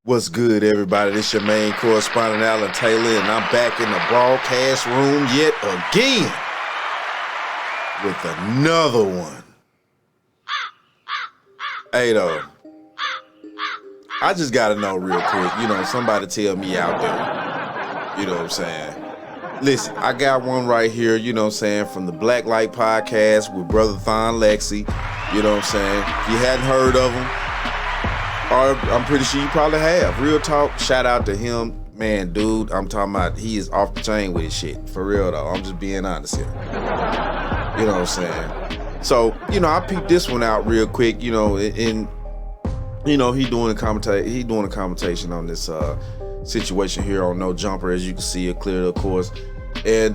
What's good, everybody? This your main correspondent, Alan Taylor, and I'm back in the broadcast room yet again with another one. Hey, though, I just got to know real quick, somebody tell me out there, you know what I'm saying? Listen, I got one right here, from the Black Light Podcast with Brother Thon Lexi, you know what I'm saying? If you hadn't heard of him, or I'm pretty sure you probably have. Real talk, shout out to him. Man, dude, I'm talking about he is off the chain with his shit. For real, though. I'm just being honest here. You know what I'm saying? So, I peeped this one out real quick, and he doing a commentation on this situation here on No Jumper, as you can see it clear, of course. And,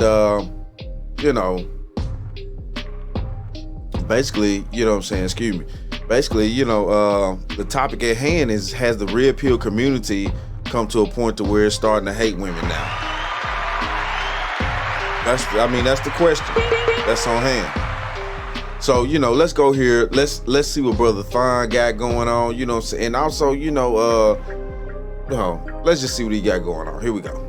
basically, excuse me. Basically, the topic at hand has the red pill community come to a point to where it's starting to hate women now? That's the question. That's on hand. So, let's go here. Let's see what Brother Thon got going on, and also, let's just see what he got going on. Here we go.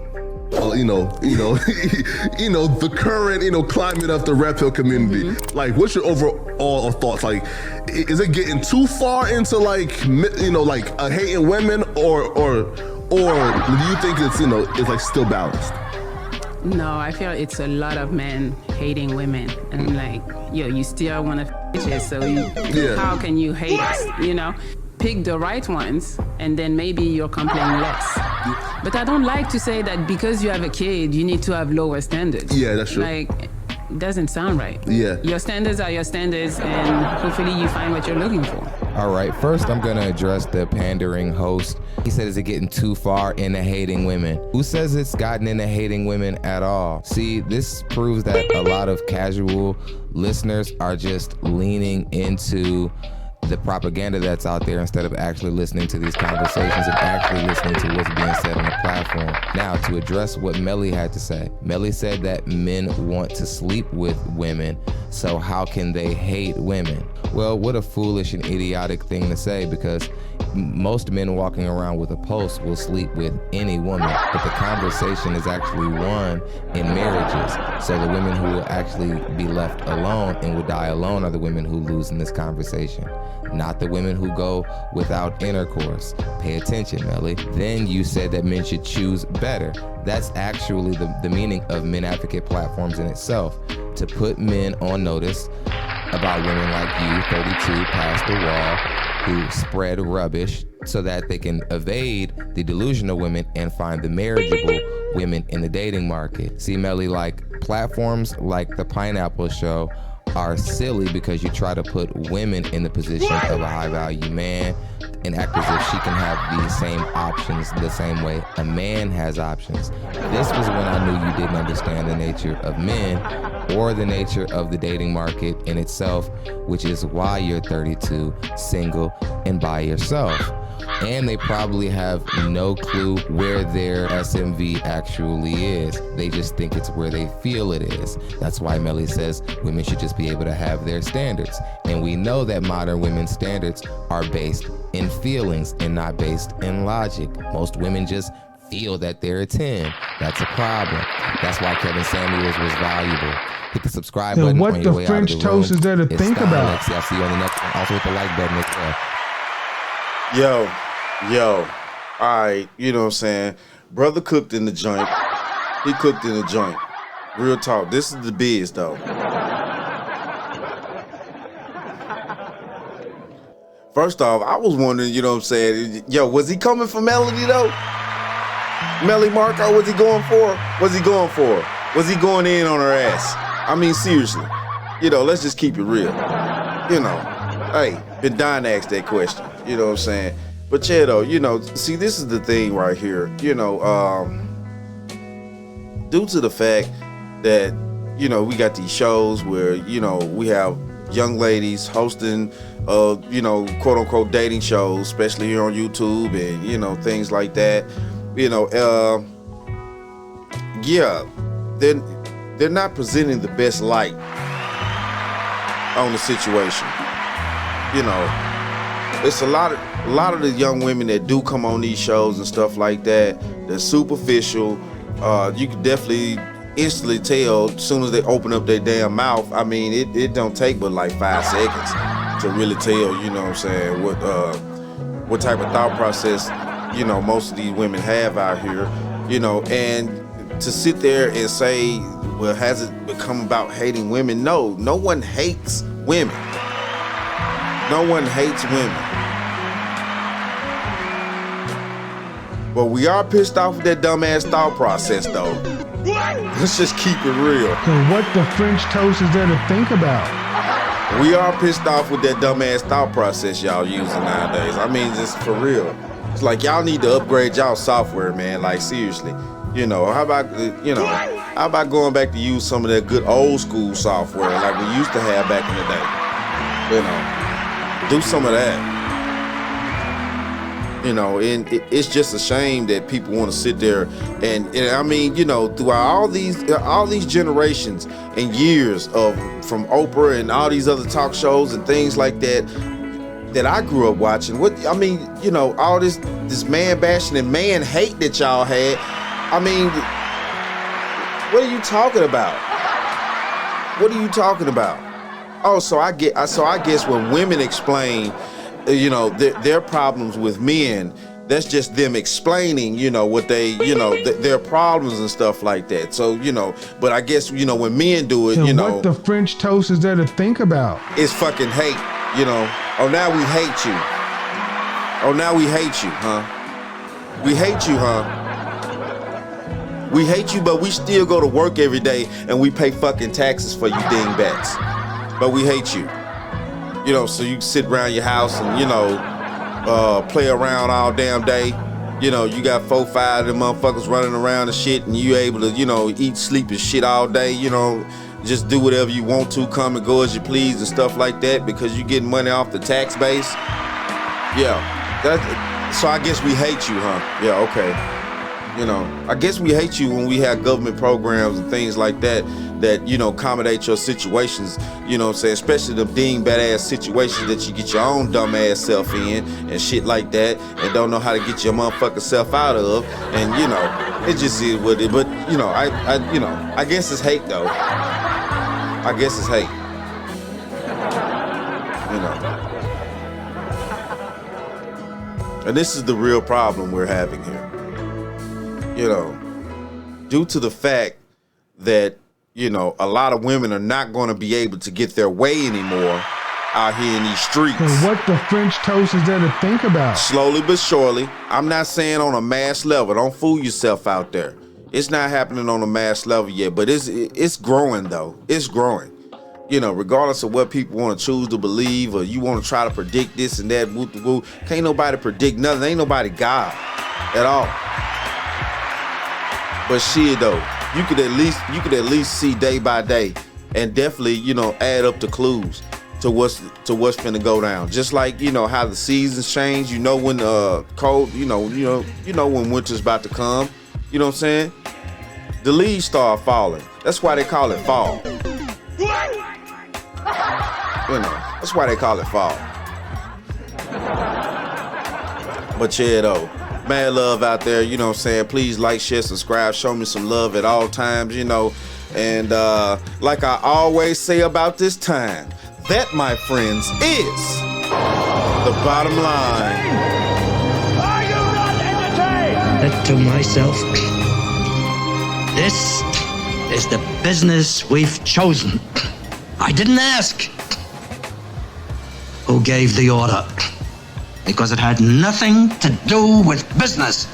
Well, the current, climate of the red pill community. Mm-hmm. Like, what's your overall thoughts? Like, is it getting too far into like hating women, or do you think it's it's like still balanced? No, I feel it's a lot of men hating women, and like, you still want to bitches, so how can you hate us? Pick the right ones, and then maybe you'll complain less. But I don't like to say that because you have a kid, you need to have lower standards. Yeah, that's true. Like, it doesn't sound right. Yeah. Your standards are your standards, and hopefully you find what you're looking for. All right, first I'm gonna address the pandering host. He said, is it getting too far into hating women? Who says it's gotten into hating women at all? See, this proves that a lot of casual listeners are just leaning into the propaganda that's out there instead of actually listening to these conversations and actually listening to what's being said on the platform. Now, to address what Melli had to say. Melli said that men want to sleep with women, so how can they hate women? Well, what a foolish and idiotic thing to say, because most men walking around with a pulse will sleep with any woman, but the conversation is actually won in marriages. So the women who will actually be left alone and will die alone are the women who lose in this conversation, not the women who go without intercourse. Pay attention, Melli. Then you said that men should choose better. That's actually the meaning of men advocate platforms in itself, to put men on notice about women like you, 32, past the wall, who spread rubbish so that they can evade the delusional women and find the marriageable women in the dating market. See, Melli, like platforms like the Pineapple Show are silly because you try to put women in the position of a high-value man and act as if she can have the same options the same way a man has options. This was when I knew you didn't understand the nature of men or the nature of the dating market in itself, which is why you're 32, single, and by yourself. And they probably have no clue where their SMV actually is. They just think it's where they feel it is. That's why Melli says women should just be able to have their standards. And we know that modern women's standards are based in feelings and not based in logic. Most women just feel that they're a 10. That's a problem. That's why Kevin Samuels was valuable. Hit the subscribe button what on your the way French out of the toast room. is there to It's think Style about? Lexi. I'll see you on the next one. Also hit the like button as well. Yo, all right, you know what I'm saying? Brother cooked in the joint. He cooked in the joint. Real talk. This is the biz, though. First off, I was wondering, you know what I'm saying? Yo, was he coming for Melody, though? Melly Marco, was he going for? Was he going in on her ass? I mean, seriously. Let's just keep it real. Hey, been dying to ask that question. You know what I'm saying? But yeah, though, see, this is the thing right here. Due to the fact that, we got these shows where, we have young ladies hosting, quote unquote dating shows, especially here on YouTube and, things like that. They're not presenting the best light on the situation. it's a lot of the young women that do come on these shows and stuff like that. They're superficial. You can definitely instantly tell as soon as they open up their damn mouth. I mean, it don't take but like 5 seconds to really tell, you know what I'm saying, what type of thought process, you know, most of these women have out here, you know. And to sit there and say, well, has it become about hating women? No one hates women. No one hates women. But we are pissed off with that dumbass thought process, though. Let's just keep it real. So what the French toast is there to think about? We are pissed off with that dumbass thought process y'all using nowadays. I mean, just for real. It's like y'all need to upgrade y'all software, man. Like, seriously. You know, how about going back to use some of that good old school software like we used to have back in the day? You know, do some of that. You know, and it's just a shame that people want to sit there and I mean, you know, throughout all these generations and years from Oprah and all these other talk shows and things like that I grew up watching. What I mean, you know, all this man bashing and man hate that y'all had. I mean, what are you talking about? What are you talking about? Oh, so I guess when women explain, you know, their problems with men, that's just them explaining, you know, what they, you know, their problems and stuff like that. So, you know, but I guess, you know, when men do it, so you know, what the French toast is there to think about? It's fucking hate, you know. Oh, now we hate you. Oh, now we hate you, huh? We hate you, huh? We hate you, but we still go to work every day and we pay fucking taxes for you dingbats. But we hate you. You know, so you can sit around your house and, you know, play around all damn day. You know, you got 4, 5 of them motherfuckers running around and shit, and you able to, you know, eat, sleep and shit all day, you know, just do whatever you want to, come and go as you please and stuff like that because you getting money off the tax base. Yeah. So I guess we hate you, huh? Yeah, okay. You know, I guess we hate you when we have government programs and things like that, you know, accommodate your situations, you know what I'm saying, especially them dingbat ass situations that you get your own dumb ass self in and shit like that and don't know how to get your motherfucking self out of. And, you know, it just is what it, but, you know, I guess it's hate though. I guess it's hate. You know. And this is the real problem we're having here. You know, due to the fact that, you know, a lot of women are not going to be able to get their way anymore out here in these streets. So what the French toast is there to think about? Slowly but surely. I'm not saying on a mass level. Don't fool yourself out there. It's not happening on a mass level yet, but it's growing though. It's growing. You know, regardless of what people want to choose to believe or you want to try to predict this and that, woo. Can't nobody predict nothing. Ain't nobody God at all. But shit though, you could at least see day by day and definitely, you know, add up the clues to what's finna go down. Just like, you know, how the seasons change, you know when cold, you know when winter's about to come. You know what I'm saying? The leaves start falling. That's why they call it fall. You know, that's why they call it fall. But yeah though. Mad love out there, you know what I'm saying? Please like, share, subscribe, show me some love at all times, you know. And like I always say about this time, that, my friends, is the bottom line. Are you not entertained? Said to myself, this is the business we've chosen. I didn't ask who gave the order, because it had nothing to do with business.